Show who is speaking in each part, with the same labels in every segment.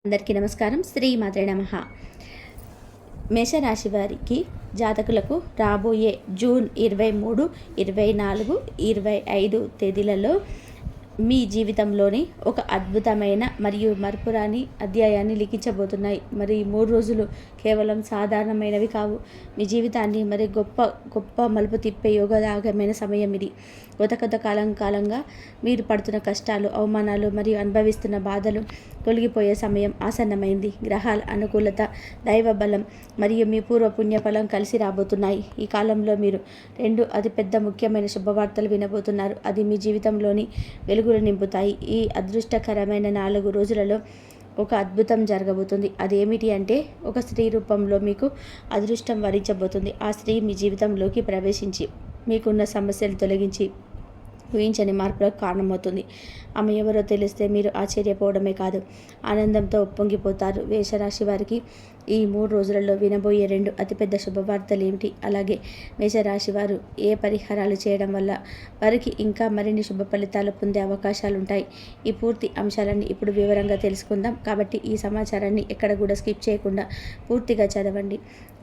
Speaker 1: అందరికీ నమస్కారం. శ్రీ మాత్రే నమః. మేషరాశి వారికి జాతకులకు రాబోయే జూన్ 23, 24, 25 తేదీలలో మీ జీవితంలోని ఒక అద్భుతమైన మరియు మరపురాని అధ్యాయాన్ని లిఖించబోతున్నాయి. మరి ఈ 3 రోజులు కేవలం సాధారణమైనవి కావు. మీ జీవితాన్ని మరి గొప్ప గొప్ప మలుపు తిప్పే యోగదాయకమైన సమయం ఇది. గత కాలంగా మీరు పడుతున్న కష్టాలు, అవమానాలు మరియు అనుభవిస్తున్న బాధలు తొలగిపోయే సమయం ఆసన్నమైంది. గ్రహాల అనుకూలత, దైవ బలం మరియు మీ పూర్వ పుణ్యఫలం కలిసి రాబోతున్నాయి. ఈ కాలంలో మీరు 2 అతిపెద్ద ముఖ్యమైన శుభవార్తలు వినబోతున్నారు. అది మీ జీవితంలోని వెలుగులు నింపుతాయి. ఈ అదృష్టకరమైన 4 రోజులలో ఒక అద్భుతం జరగబోతుంది. అదేమిటి అంటే, ఒక స్త్రీ రూపంలో మీకు అదృష్టం వరించబోతుంది. ఆ స్త్రీ మీ జీవితంలోకి ప్రవేశించి మీకున్న సమస్యలు తొలగించి ఊహించని మార్పులకు కారణమవుతుంది. ఆమె ఎవరో తెలిస్తే మీరు ఆశ్చర్యపోవడమే కాదు, ఆనందంతో ఉప్పొంగిపోతారు. మేషరాశి వారికి ఈ 3 రోజులలో వినబోయే 2 అతిపెద్ద శుభవార్తలు ఏమిటి, అలాగే మేషరాశి వారు ఏ పరిహారాలు చేయడం వల్ల వారికి ఇంకా మరిన్ని శుభ ఫలితాలు పొందే అవకాశాలు ఉంటాయి, ఈ పూర్తి అంశాలన్నీ ఇప్పుడు వివరంగా తెలుసుకుందాం. కాబట్టి ఈ సమాచారాన్ని ఎక్కడ కూడా స్కిప్ చేయకుండా పూర్తిగా చదవండి.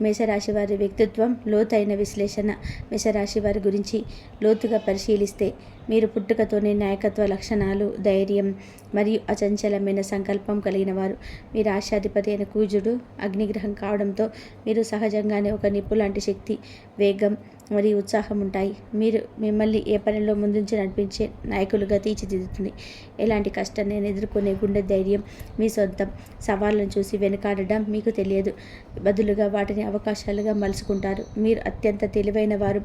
Speaker 1: మేషరాశి వారి వ్యక్తిత్వం లోతైన విశ్లేషణ. మేషరాశి వారి గురించి లోతుగా పరిశీలిస్తే మీరు పుట్టుకతోనే నాయకత్వ లక్షణాలు, ధైర్యం మరియు అచంచలమైన సంకల్పం కలిగిన వారు. మీ రాష్ట్రాధిపతి అయిన కుజుడు అగ్నిగ్రహం కావడంతో మీరు సహజంగానే ఒక నిప్పు లాంటి శక్తి, వేగం మరియు ఉత్సాహం ఉంటాయి. మీరు మిమ్మల్ని ఏ పనిలో ముందుంచి నడిపించే నాయకులుగా తీర్చిదిద్దుతుంది. ఎలాంటి కష్టాన్ని ఎదుర్కొనే గుండె ధైర్యం మీ సొంతం. సవాళ్ళను చూసి వెనుకాడడం మీకు తెలియదు, బదులుగా వాటిని అవకాశాలుగా మలుచుకుంటారు. మీరు అత్యంత తెలివైన వారు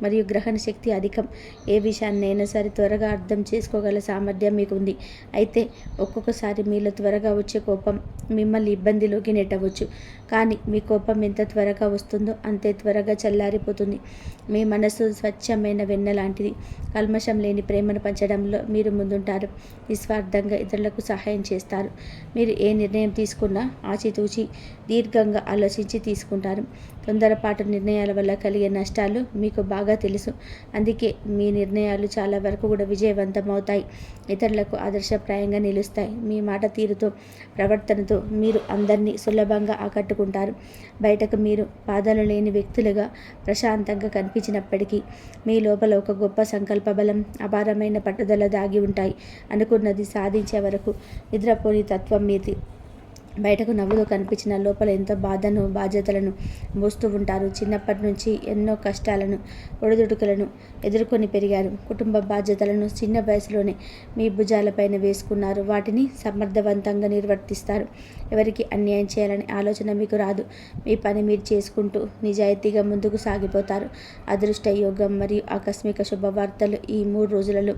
Speaker 1: మరియు గ్రహణ శక్తి అధికం. ఏ విషయాన్నైనా సరే త్వరగా అర్థం చేసుకోగల సామర్థ్యం మీకు ఉంది. అయితే ఒక్కొక్కసారి మీలో త్వరగా వచ్చే కోపం మిమ్మల్ని ఇబ్బందిలోకి నెట్టవచ్చు. కానీ మీ కోపం ఎంత త్వరగా వస్తుందో అంతే త్వరగా చల్లారిపోతుంది. మీ మనసు స్వచ్ఛమైన వెన్న లాంటిది. కల్మషం లేని ప్రేమను పంచడంలో మీరు ముందుంటారు. నిస్వార్థంగా ఇతరులకు సహాయం చేస్తారు. మీరు ఏ నిర్ణయం తీసుకున్నా ఆచితూచి దీర్ఘంగా ఆలోచించి తీసుకుంటారు. తొందరపాటు నిర్ణయాల వల్ల కలిగే నష్టాలు మీకు బాగా తెలుసు. అందుకే మీ నిర్ణయాలు చాలా వరకు కూడా విజయవంతమవుతాయి, ఇతరులకు ఆదర్శప్రాయంగా నిలుస్తాయి. మీ మాట తీరుతో, ప్రవర్తనతో మీరు అందరినీ సులభంగా ఆకట్టుకుంటారు. బయటకు మీరు బాధలు లేని వ్యక్తులుగా ప్రశాంతంగా కనిపించినప్పటికీ మీ లోపల ఒక గొప్ప సంకల్ప బలం, అపారమైన పట్టుదల దాగి ఉంటాయి. అనుకున్నది సాధించే వరకు నిద్రపోని తత్వం మీది. బయటకు నవ్వుతో కనిపించిన లోపల ఎంతో బాధను, బాధ్యతలను మోస్తూ ఉంటారు. చిన్నప్పటి నుంచి ఎన్నో కష్టాలను, ఒడిదుడుకులను ఎదుర్కొని పెరిగారు. కుటుంబ బాధ్యతలను చిన్న వయసులోనే మీ భుజాలపైన వేసుకున్నారు. వాటిని సమర్థవంతంగా నిర్వర్తిస్తారు. ఎవరికి అన్యాయం చేయాలనే ఆలోచన మీకు రాదు. మీ పని మీరు చేసుకుంటూ నిజాయితీగా ముందుకు సాగిపోతారు. అదృష్ట యోగం మరియు ఆకస్మిక శుభవార్తలు ఈ 3 రోజులలో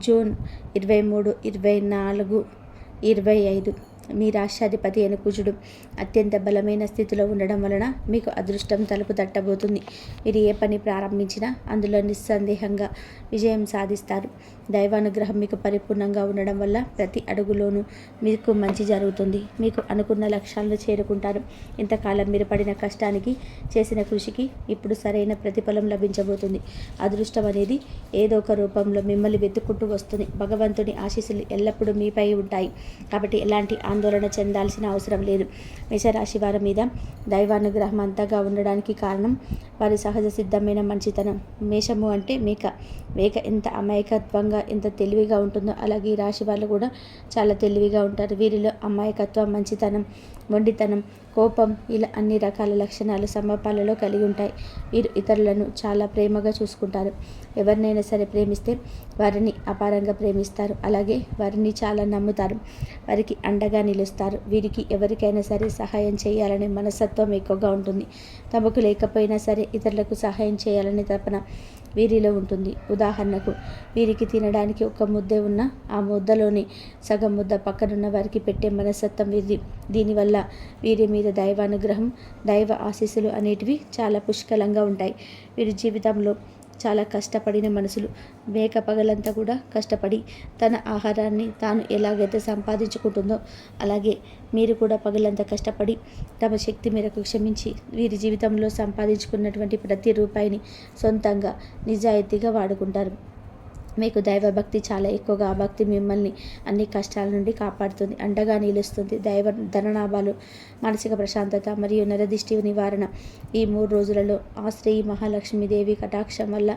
Speaker 1: జూన్ 23, 24, 25 మీ రాష్ట్రాధిపతి అయిన కుజుడు అత్యంత బలమైన స్థితిలో ఉండడం వలన మీకు అదృష్టం తలుపు తట్టబోతుంది. మీరు ఏ పని ప్రారంభించినా అందులో నిస్సందేహంగా విజయం సాధిస్తారు. దైవానుగ్రహం మీకు పరిపూర్ణంగా ఉండడం వల్ల ప్రతి అడుగులోనూ మీకు మంచి జరుగుతుంది. మీకు అనుకున్న లక్ష్యాలను చేరుకుంటారు. ఇంతకాలం మీరు పడిన కష్టానికి, చేసిన కృషికి ఇప్పుడు సరైన ప్రతిఫలం లభించబోతుంది. అదృష్టం అనేది ఏదో ఒక రూపంలో మిమ్మల్ని వెతుక్కుంటూ వస్తుంది. భగవంతుని ఆశీస్సులు ఎల్లప్పుడూ మీపై ఉంటాయి. కాబట్టి ఎలాంటి ఆందోళన చెందాల్సిన అవసరం లేదు. మేషరాశి వారి మీద దైవానుగ్రహం అంతగా ఉండడానికి కారణం వారి సహజ సిద్ధమైన మంచితనం. మేషము అంటే మేక ఎంత అమాయకత్వంగా, ఎంత తెలివిగా ఉంటుందో అలాగే ఈ రాశి వాళ్ళు కూడా చాలా తెలివిగా ఉంటారు. వీరిలో అమాయకత్వం, మంచితనం, మొండితనం, కోపం ఇలా అన్ని రకాల లక్షణాలు సమపాలలో కలిగి ఉంటాయి. వీరు ఇతరులను చాలా ప్రేమగా చూసుకుంటారు. ఎవరినైనా సరే ప్రేమిస్తే వారిని అపారంగా ప్రేమిస్తారు. అలాగే వారిని చాలా నమ్ముతారు. వారికి అండగా నిలుస్తారు. వీరికి ఎవరికైనా సరే సహాయం చేయాలనే మనస్తత్వం ఎక్కువగా ఉంటుంది. తమకు లేకపోయినా సరే ఇతరులకు సహాయం చేయాలనే తపన వీరిలో ఉంటుంది. ఉదాహరణకు, వీరికి తినడానికి ఒక ముద్దే ఉన్న ఆ ముద్దలోని సగం ముద్ద పక్కనున్న వారికి పెట్టే మనస్తత్వం వీరిది. దీనివల్ల వీరి మీద దైవానుగ్రహం, దైవ ఆశీస్సులు అనేటివి చాలా పుష్కలంగా ఉంటాయి. వీరి జీవితంలో చాలా కష్టపడిన మనసులు. మేక పగలంతా కూడా కష్టపడి తన ఆహారాన్ని తాను ఎలాగైతే సంపాదించుకుంటుందో అలాగే మీరు కూడా పగలంతా కష్టపడి తమ శక్తి మేరకు శ్రమించి వీరి జీవితంలో సంపాదించుకున్నటువంటి ప్రతి రూపాయిని సొంతంగా నిజాయితీగా వాడుకుంటారు. మీకు దైవభక్తి చాలా ఎక్కువగా, ఆ భక్తి మిమ్మల్ని అన్ని కష్టాల నుండి కాపాడుతుంది, అండగా నిలుస్తుంది. ధనలాభాలు, మానసిక ప్రశాంతత మరియు నరదిష్టి నివారణ. ఈ 3 రోజులలో ఆ శ్రీ మహాలక్ష్మీదేవి కటాక్షం వల్ల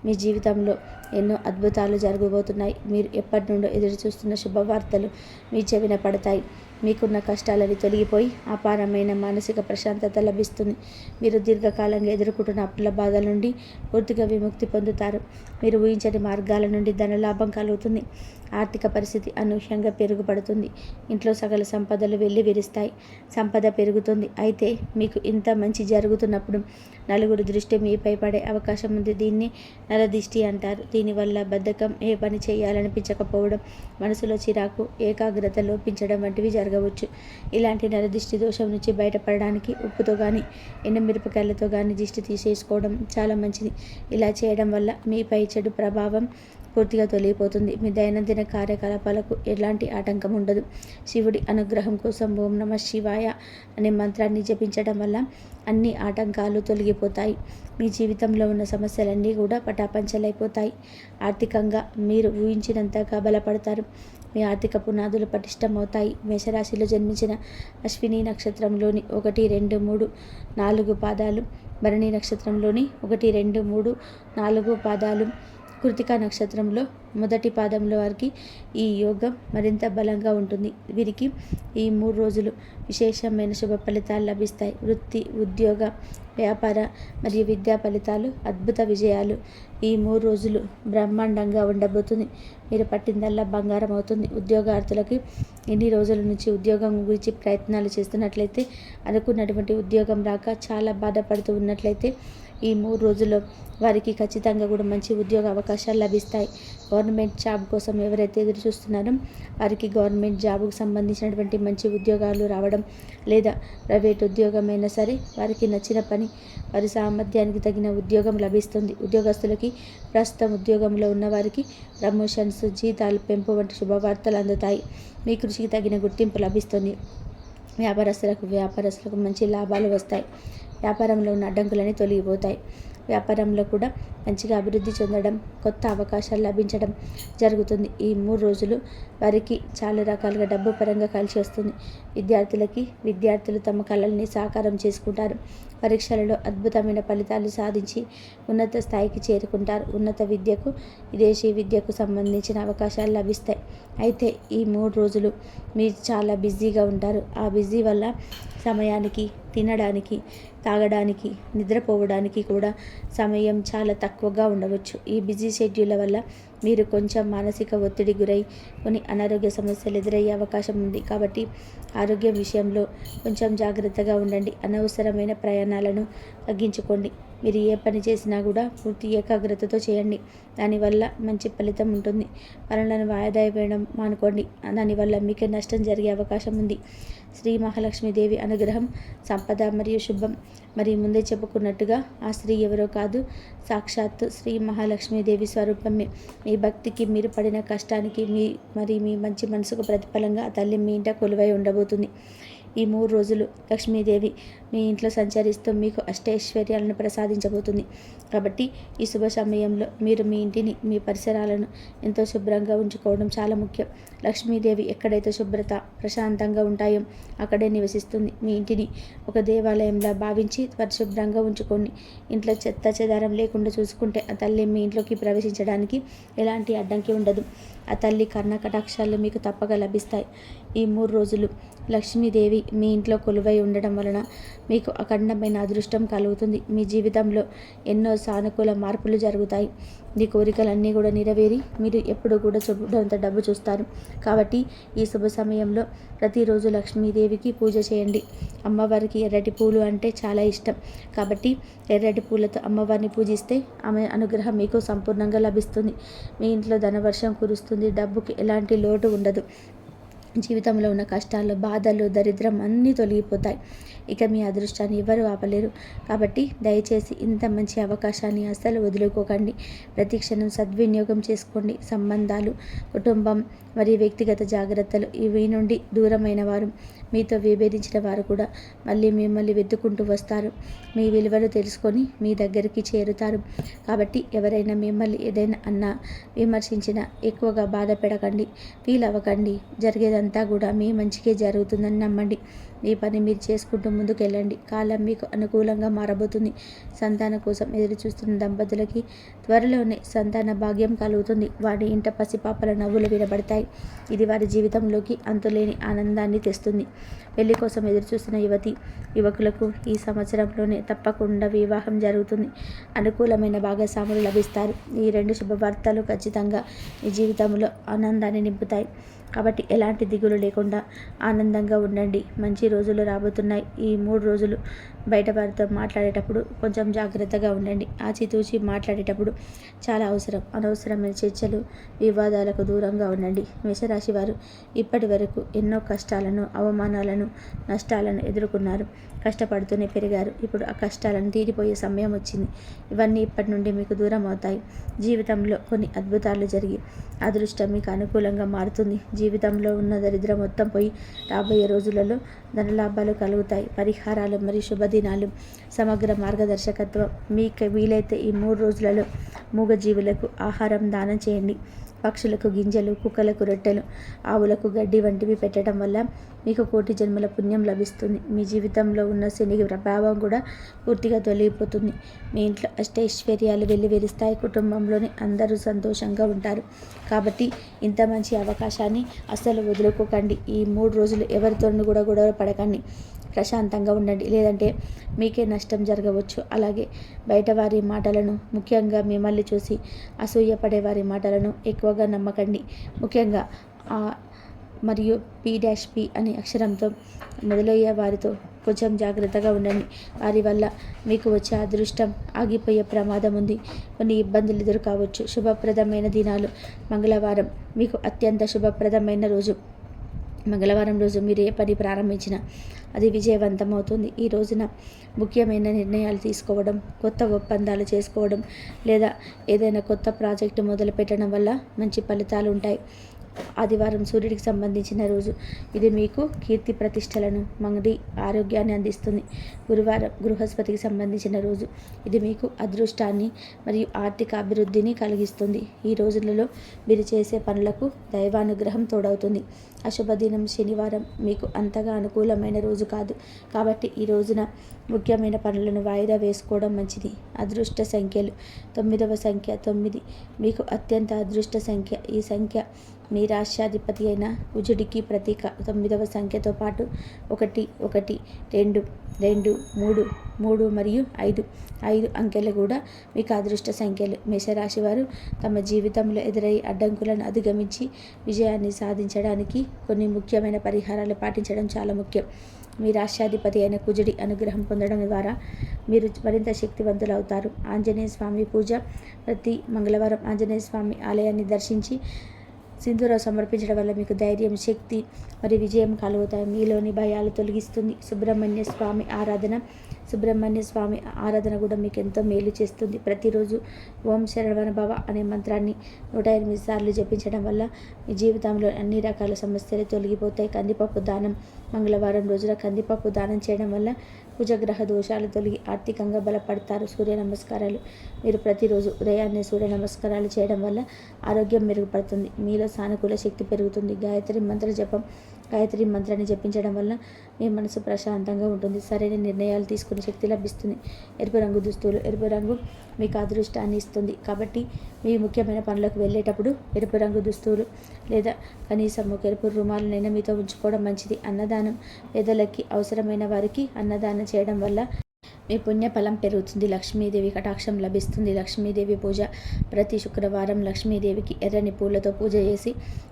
Speaker 1: మీ జీవితంలో ఎన్నో అద్భుతాలు జరగబోతున్నాయి. మీరు ఎప్పటి నుండో ఎదురు చూస్తున్న శుభవార్తలు మీ చెవిన పడతాయి. మీకున్న కష్టాలని తొలగిపోయి అపారమైన మానసిక ప్రశాంతత లభిస్తుంది. మీరు దీర్ఘకాలంగా ఎదుర్కొంటున్న అప్పుల బాధల నుండి పూర్తిగా విముక్తి పొందుతారు. మీరు ఊహించని మార్గాల నుండి ధనలాభం కలుగుతుంది. ఆర్థిక పరిస్థితి అనూహ్యంగా పెరుగుపడుతుంది. ఇంట్లో సకల సంపదలు వెళ్ళి విరుస్తాయి. సంపద పెరుగుతుంది. అయితే మీకు ఇంత మంచి జరుగుతున్నప్పుడు నలుగురు దృష్టి మీపై పడే అవకాశం ఉంది. దీన్ని నరదిష్టి అంటారు. దీనివల్ల బద్ధకం, ఏ పని చేయాలనిపించకపోవడం, మనసులో చిరాకు, ఏకాగ్రత లోపించడం వంటివి జరగవచ్చు. ఇలాంటి నరదిష్టి దోషం నుంచి బయటపడడానికి ఉప్పుతో కానీ ఎండుమిరపకాయలతో కానీ దిష్టి తీసేసుకోవడం చాలా మంచిది. ఇలా చేయడం వల్ల మీపై చెడు ప్రభావం పూర్తిగా తొలగిపోతుంది. మీ దైనందిన కార్యకలాపాలకు ఎలాంటి ఆటంకం ఉండదు. శివుడి అనుగ్రహం కోసం ఓం నమః శివాయ అనే మంత్రాన్ని జపించడం వల్ల అన్ని ఆటంకాలు తొలగిపోతాయి. మీ జీవితంలో ఉన్న సమస్యలన్నీ కూడా పటాపంచలైపోతాయి. ఆర్థికంగా మీరు ఊహించినంతగా బలపడతారు. మీ ఆర్థిక పునాదులు పటిష్టమవుతాయి. మేషరాశిలో జన్మించిన అశ్విని నక్షత్రంలోని 1, 2, 3, 4 పాదాలు, భరణి నక్షత్రంలోని 1, 2, 3, 4 పాదాలు, కృతికా నక్షత్రంలో మొదటి పాదంలో వారికి ఈ యోగం మరింత బలంగా ఉంటుంది. వీరికి ఈ 3 రోజులు విశేషమైన శుభ ఫలితాలు లభిస్తాయి. వృత్తి, ఉద్యోగ, వ్యాపార మరియు విద్యా ఫలితాలు అద్భుత విజయాలు. ఈ 3 రోజులు బ్రహ్మాండంగా ఉండబోతుంది. మీరు పట్టిందల్లా బంగారం అవుతుంది. ఉద్యోగార్థులకి ఎన్ని రోజుల నుంచి ఉద్యోగం గురించి ప్రయత్నాలు చేస్తున్నట్లయితే, అనుకున్నటువంటి ఉద్యోగం రాక చాలా బాధపడుతూ ఉన్నట్లయితే ఈ 3 రోజుల్లో వారికి ఖచ్చితంగా కూడా మంచి ఉద్యోగ అవకాశాలు లభిస్తాయి. గవర్నమెంట్ జాబ్ కోసం ఎవరైతే ఎదురు చూస్తున్నారో వారికి గవర్నమెంట్ జాబ్కు సంబంధించినటువంటి మంచి ఉద్యోగాలు రావడం, లేదా ప్రైవేట్ ఉద్యోగమైనా సరే వారికి నచ్చిన పని, వారి సామర్థ్యానికి తగిన ఉద్యోగం లభిస్తుంది. ఉద్యోగస్తులకి, ప్రస్తుతం ఉద్యోగంలో ఉన్న వారికి ప్రమోషన్స్, జీతాలు పెంపు వంటి శుభవార్తలు అందుతాయి. మీ కృషికి తగిన గుర్తింపు లభిస్తుంది. వ్యాపారస్తులకు మంచి లాభాలు వస్తాయి. వ్యాపారంలో ఉన్న అడ్డంకులని తొలగిపోతాయి. వ్యాపారంలో కూడా మంచిగా అభివృద్ధి చెందడం, కొత్త అవకాశాలు లభించడం జరుగుతుంది. ఈ 3 రోజులు వారికి చాలా రకాలుగా డబ్బు పరంగా కలిసి వస్తుంది. విద్యార్థులు తమ కళల్ని సాకారం చేసుకుంటారు. పరీక్షలలో అద్భుతమైన ఫలితాలు సాధించి ఉన్నత స్థాయికి చేరుకుంటారు. ఉన్నత విద్యకు, విదేశీ విద్యకు సంబంధించిన అవకాశాలు లభిస్తాయి. అయితే ఈ 3 రోజులు మీరు చాలా బిజీగా ఉంటారు. ఆ బిజీ వల్ల సమయానికి తినడానికి, తాగడానికి, నిద్రపోవడానికి కూడా సమయం చాలా తక్కువగా ఉండవచ్చు. ఈ బిజీ షెడ్యూల్ వల్ల మీరు కొంచెం మానసిక ఒత్తిడి గురై కొన్ని అనారోగ్య సమస్యలు ఎదురయ్యే అవకాశం ఉంది. కాబట్టి ఆరోగ్యం విషయంలో కొంచెం జాగ్రత్తగా ఉండండి. అనవసరమైన ప్రయాణాలను తగ్గించుకోండి. మీరు ఏ పని చేసినా కూడా పూర్తి ఏకాగ్రతతో చేయండి. దానివల్ల మంచి ఫలితం ఉంటుంది. పనులను వాయిదా వేయడం మానుకోండి. దానివల్ల మీకే నష్టం జరిగే అవకాశం ఉంది. శ్రీ మహాలక్ష్మీదేవి అనుగ్రహం, సంపద మరియు శుభం. మరి ముందే చెప్పుకున్నట్టుగా ఆ స్త్రీ ఎవరో కాదు, సాక్షాత్తు శ్రీ మహాలక్ష్మీదేవి స్వరూపమే. మీ భక్తికి, మీరు పడిన కష్టానికి, మీ మంచి మనసుకు ప్రతిఫలంగా ఆ తల్లి మీ ఇంట కొలువై ఉండబోతుంది. ఈ 3 రోజులు లక్ష్మీదేవి మీ ఇంట్లో సంచరిస్తూ మీకు అష్టైశ్వర్యాలను ప్రసాదించబోతుంది. కాబట్టి ఈ శుభ సమయంలో మీరు మీ ఇంటిని, మీ పరిసరాలను ఎంతో శుభ్రంగా ఉంచుకోవడం చాలా ముఖ్యం. లక్ష్మీదేవి ఎక్కడైతే శుభ్రత, ప్రశాంతంగా ఉంటాయో అక్కడే నివసిస్తుంది. మీ ఇంటిని ఒక దేవాలయంలా భావించి పరిశుభ్రంగా ఉంచుకోండి. ఇంట్లో చెత్త చెదారం లేకుండా చూసుకుంటే ఆ తల్లి మీ ఇంట్లోకి ప్రవేశించడానికి ఎలాంటి అడ్డంకి ఉండదు. ఆ తల్లి కర్ణ కటాక్షాలు మీకు తప్పక లభిస్తాయి. ఈ 3 రోజులు లక్ష్మీదేవి మీ ఇంట్లో కొలువై ఉండడం వలన మీకు అఖండమైన అదృష్టం కలుగుతుంది. మీ జీవితంలో ఎన్నో సానుకూల మార్పులు జరుగుతాయి. మీ కోరికలన్నీ కూడా నెరవేరి మీరు ఎప్పుడు కూడా చూడంత డబ్బు చూస్తారు. కాబట్టి ఈ శుభ సమయంలో ప్రతిరోజు లక్ష్మీదేవికి పూజ చేయండి. అమ్మవారికి ఎర్రటి పూలు అంటే చాలా ఇష్టం. కాబట్టి ఎర్రటి పూలతో అమ్మవారిని పూజిస్తే ఆమె అనుగ్రహం మీకు సంపూర్ణంగా లభిస్తుంది. మీ ఇంట్లో ధనవర్షం కురుస్తుంది. డబ్బుకి ఎలాంటి లోటు ఉండదు. జీవితంలో ఉన్న కష్టాలు, బాధలు, దరిద్రం అన్నీ తొలగిపోతాయి. ఇక మీ అదృష్టాన్ని ఎవరు ఆపలేరు. కాబట్టి దయచేసి ఇంత మంచి అవకాశాన్ని అస్సలు వదులుకోకండి. ప్రతి క్షణం సద్వినియోగం చేసుకోండి. సంబంధాలు, కుటుంబం మరియు వ్యక్తిగత జాగ్రత్తలు ఇవి నుండి దూరమైన వారు మీతో విభేదించిన వారు కూడా మళ్ళీ మిమ్మల్ని వెతుక్కుంటూ వస్తారు. మీ విలువను తెలుసుకొని మీ దగ్గరికి చేరుతారు. కాబట్టి ఎవరైనా మిమ్మల్ని ఏదైనా అన్నా, విమర్శించినా ఎక్కువగా బాధపడకండి, ఫీల్ అవ్వకండి. జరిగేదంతా కూడా మీ మంచికే జరుగుతుందని నమ్మండి. మీ పని మీరు చేసుకుంటూ ముందుకెళ్ళండి. కాలం మీకు అనుకూలంగా మారబోతుంది. సంతానం కోసం ఎదురు చూస్తున్న దంపతులకి త్వరలోనే సంతాన భాగ్యం కలుగుతుంది. వారి ఇంట పసిపాపల నవ్వులు వినబడతాయి. ఇది వారి జీవితంలోకి అంతులేని ఆనందాన్ని తెస్తుంది. పెళ్లి కోసం ఎదురు చూస్తున్న యువకులకు ఈ సంవత్సరంలోనే తప్పకుండా వివాహం జరుగుతుంది. అనుకూలమైన భాగస్వాములు లభిస్తారు. ఈ 2 శుభవార్తలు ఖచ్చితంగా మీ జీవితంలో ఆనందాన్ని నింపుతాయి. కాబట్టి ఎలాంటి దిగులు లేకుండా ఆనందంగా ఉండండి. మంచి రోజులు రాబోతున్నాయి. ఈ 3 రోజులు బయట వారితో మాట్లాడేటప్పుడు కొంచెం జాగ్రత్తగా ఉండండి. ఆచితూచి మాట్లాడేటప్పుడు చాలా అవసరం. అనవసరమైన చర్చలు, వివాదాలకు దూరంగా ఉండండి. మేషరాశి వారు ఇప్పటి వరకు ఎన్నో కష్టాలను, అవమానాలను, నష్టాలను ఎదుర్కొన్నారు. కష్టపడుతూనే పెరిగారు. ఇప్పుడు ఆ కష్టాలను తీరిపోయే సమయం వచ్చింది. ఇవన్నీ ఇప్పటి నుండి మీకు దూరం అవుతాయి. జీవితంలో కొన్ని అద్భుతాలు జరిగి అదృష్టం మీకు అనుకూలంగా మారుతుంది. జీవితంలో ఉన్న దరిద్రం మొత్తం పోయి రాబోయే రోజులలో ధనలాభాలు కలుగుతాయి. పరిహారాలు మరియు శుభదినాలు, సమగ్ర మార్గదర్శకత్వం. మీకు వీలైతే ఈ 3 రోజులలో మూగజీవులకు ఆహారం దానం చేయండి. పక్షులకు గింజలు, కుక్కలకు రొట్టెలు, ఆవులకు గడ్డి వంటివి పెట్టడం వల్ల మీకు కోటి జన్మల పుణ్యం లభిస్తుంది. మీ జీవితంలో ఉన్న శని ప్రభావం కూడా పూర్తిగా తొలగిపోతుంది. మీ ఇంట్లో అష్టైశ్వర్యాలు వెల్లివిరుస్తాయి. కుటుంబంలోని అందరూ సంతోషంగా ఉంటారు. కాబట్టి ఇంత మంచి అవకాశాన్ని అస్సలు వదులుకోకండి. ఈ 3 రోజులు ఎవరితోనూ కూడా గొడవ పడకండి. ప్రశాంతంగా ఉండండి. లేదంటే మీకే నష్టం జరగవచ్చు. అలాగే బయట వారి మాటలను, ముఖ్యంగా మిమ్మల్ని చూసి అసూయపడే వారి మాటలను ఎక్కువగా నమ్మకండి. ముఖ్యంగా మరియు P-P అనే అక్షరంతో మొదలయ్యే వారితో కొంచెం జాగ్రత్తగా ఉండండి. వారి వల్ల మీకు వచ్చే అదృష్టం ఆగిపోయే ప్రమాదం ఉంది. కొన్ని ఇబ్బందులు ఎదురు కావచ్చు. శుభప్రదమైన దినాలు. మంగళవారం మీకు అత్యంత శుభప్రదమైన రోజు. మంగళవారం రోజు మీరు ఏ పని ప్రారంభించినా అది విజయవంతమవుతుంది. ఈ రోజున ముఖ్యమైన నిర్ణయాలు తీసుకోవడం, కొత్త ఒప్పందాలు చేసుకోవడం లేదా ఏదైనా కొత్త ప్రాజెక్టు మొదలుపెట్టడం వల్ల మంచి ఫలితాలు ఉంటాయి. ఆదివారం సూర్యుడికి సంబంధించిన రోజు. ఇది మీకు కీర్తి ప్రతిష్టలను, మంది ఆరోగ్యాన్ని అందిస్తుంది. గురువారం బృహస్పతికి సంబంధించిన రోజు. ఇది మీకు అదృష్టాన్ని మరియు ఆర్థిక అభివృద్ధిని కలిగిస్తుంది. ఈ రోజులలో మీరు చేసే పనులకు దైవానుగ్రహం తోడవుతుంది. అశుభదినం శనివారం మీకు అంతగా అనుకూలమైన రోజు కాదు. కాబట్టి ఈ రోజున ముఖ్యమైన పనులను వాయిదా వేసుకోవడం మంచిది. అదృష్ట సంఖ్యలు 9వ సంఖ్య 9 మీకు అత్యంత అదృష్ట సంఖ్య. ఈ సంఖ్య మీ రాష్ట్రాధిపతి అయిన కుజుడికి ప్రతీక. 9వ సంఖ్యతో పాటు 1, 1, 2, 2, 3, 3 మరియు 5 అంకెలు కూడా మీకు అదృష్ట సంఖ్యలు. మేషరాశి వారు తమ జీవితంలో ఎదురయ్యే అడ్డంకులను అధిగమించి విజయాన్ని సాధించడానికి కొన్ని ముఖ్యమైన పరిహారాలు పాటించడం చాలా ముఖ్యం. మీ రాష్ట్రాధిపతి అయిన కుజుడి అనుగ్రహం పొందడం ద్వారా మీరు మరింత శక్తివంతులు అవుతారు. ఆంజనేయ స్వామి పూజ. ప్రతి మంగళవారం ఆంజనేయ స్వామి ఆలయాన్ని దర్శించి సింధూరం సమర్పించడం వల్ల మీకు ధైర్యం, శక్తి మరియు విజయం కలుగుతాయి. మీలోని భయాలు తొలగిస్తుంది. సుబ్రహ్మణ్య స్వామి ఆరాధన కూడా మీకు ఎంతో మేలు చేస్తుంది. ప్రతిరోజు ఓం శరవణ భవ అనే మంత్రాన్ని 108 సార్లు జపించడం వల్ల మీ జీవితంలో అన్ని రకాల సమస్యలు తొలగిపోతాయి. కందిపప్పు దానం. మంగళవారం రోజున కందిపప్పు దానం చేయడం వల్ల కుజగ్రహ దోషాలు తొలగి ఆర్థికంగా బలపడతారు. సూర్య నమస్కారాలు. మీరు ప్రతిరోజు ఉదయాన్నే సూర్య నమస్కారాలు చేయడం వల్ల ఆరోగ్యం మెరుగుపడుతుంది. మీలో సానుకూల శక్తి పెరుగుతుంది. గాయత్రి మంత్రాన్ని జపించడం వల్ల మీ మనసు ప్రశాంతంగా ఉంటుంది. సరైన నిర్ణయాలు తీసుకునే శక్తి లభిస్తుంది. ఎరుపు రంగు దుస్తులు. ఎరుపు రంగు మీకు అదృష్టాన్ని ఇస్తుంది. కాబట్టి మీ ముఖ్యమైన పనులకు వెళ్ళేటప్పుడు ఎరుపు రంగు దుస్తులు లేదా కనీసం ఒక ఎరుపు రుమాలనైనా మీతో ఉంచుకోవడం మంచిది. అన్నదానం. పేదలకి, అవసరమైన వారికి అన్నదానం చేయడం వల్ల మీ పుణ్యఫలం పెరుగుతుంది. లక్ష్మీదేవి కటాక్షం లభిస్తుంది. లక్ష్మీదేవి పూజ. ప్రతి శుక్రవారం లక్ష్మీదేవికి ఎర్రని పూలతో పూజ చేసి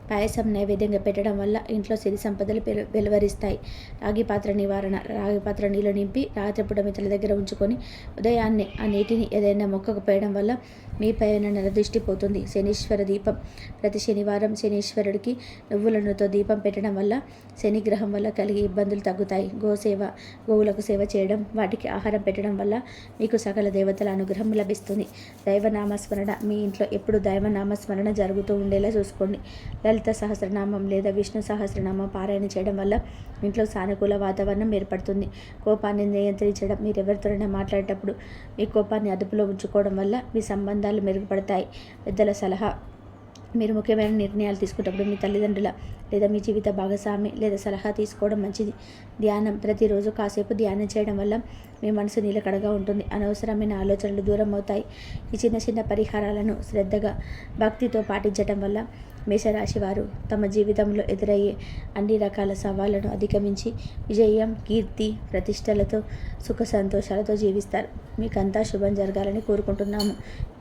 Speaker 1: పాయసం నైవేద్యంగా పెట్టడం వల్ల ఇంట్లో సిరి సంపదలు వెలువరిస్తాయి. రాగి పాత్ర నివారణ. రాగి పాత్ర నీళ్ళు నింపి రాత్రిపూట మీ తల దగ్గర ఉంచుకొని ఉదయాన్నే ఆ నీటిని ఏదైనా మొక్కకు పోయడం వల్ల మీ పైన నరదృష్టి పోతుంది. శనీశ్వర దీపం. ప్రతి శనివారం శనీశ్వరుడికి నువ్వుల నూనెతో దీపం పెట్టడం వల్ల శని గ్రహం వల్ల కలిగే ఇబ్బందులు తగ్గుతాయి. గోసేవ. గోవులకు సేవ చేయడం, వాటికి ఆహారం పెట్టడం వల్ల మీకు సకల దేవతల అనుగ్రహం లభిస్తుంది. దైవనామస్మరణ. మీ ఇంట్లో ఎప్పుడు దైవనామస్మరణ జరుగుతూ ఉండేలా చూసుకోండి. లలిత లలిత సహస్రనామం లేదా విష్ణు సహస్రనామం పారాయణ చేయడం వల్ల ఇంట్లో సానుకూల వాతావరణం ఏర్పడుతుంది. కోపాన్ని నియంత్రించడం. మీరు ఎవరితోనైనా మాట్లాడేటప్పుడు మీ కోపాన్ని అదుపులో ఉంచుకోవడం వల్ల మీ సంబంధాలు మెరుగుపడతాయి. పెద్దల సలహా. మీరు ముఖ్యమైన నిర్ణయాలు తీసుకున్నప్పుడు మీ తల్లిదండ్రుల లేదా మీ జీవిత భాగస్వామి లేదా సలహా తీసుకోవడం మంచిది. ధ్యానం. ప్రతిరోజు కాసేపు ధ్యానం చేయడం వల్ల మీ మనసు నిలకడగా ఉంటుంది. అనవసరమైన ఆలోచనలు దూరం అవుతాయి. ఈ చిన్న చిన్న పరిహారాలను శ్రద్ధగా భక్తితో పాటించడం వల్ల మేషరాశి వారు తమ జీవితంలో ఎదురయ్యే అన్ని రకాల సవాళ్లను అధిగమించి విజయం, కీర్తి, ప్రతిష్టలతో సుఖ సంతోషాలతో జీవిస్తారు. మీకంతా శుభం జరగాలని కోరుకుంటున్నాము.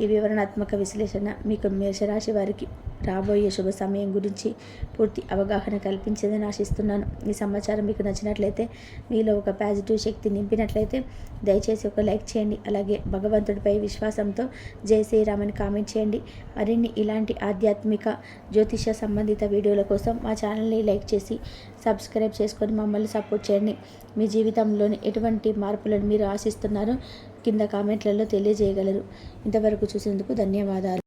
Speaker 1: ఈ వివరణాత్మక విశ్లేషణ మీకు మేషరాశి వారికి రాబోయే శుభ సమయం గురించి పూర్తి అవగాహన కల్పించిందని ఆశిస్తున్నాను. ఈ సమాచారం మీకు నచ్చినట్లయితే, మీలో ఒక పాజిటివ్ శక్తి నింపినట్లయితే దయచేసి ఒక లైక్ చేయండి. అలాగే భగవంతుడిపై విశ్వాసంతో జై శ్రీరామ్ అని కామెంట్ చేయండి. మరిన్ని ఇలాంటి ఆధ్యాత్మిక జ్యోతిష సంబంధిత వీడియోల కోసం మా ఛానల్ని లైక్ చేసి సబ్స్క్రైబ్ చేసుకొని మమ్మల్ని సపోర్ట్ చేయండి. మీ జీవితంలోని ఎటువంటి మార్పులను మీరు ఆశిస్తున్నారో కింద కామెంట్లలో తెలియజేయగలరు. ఇంతవరకు చూసినందుకు ధన్యవాదాలు.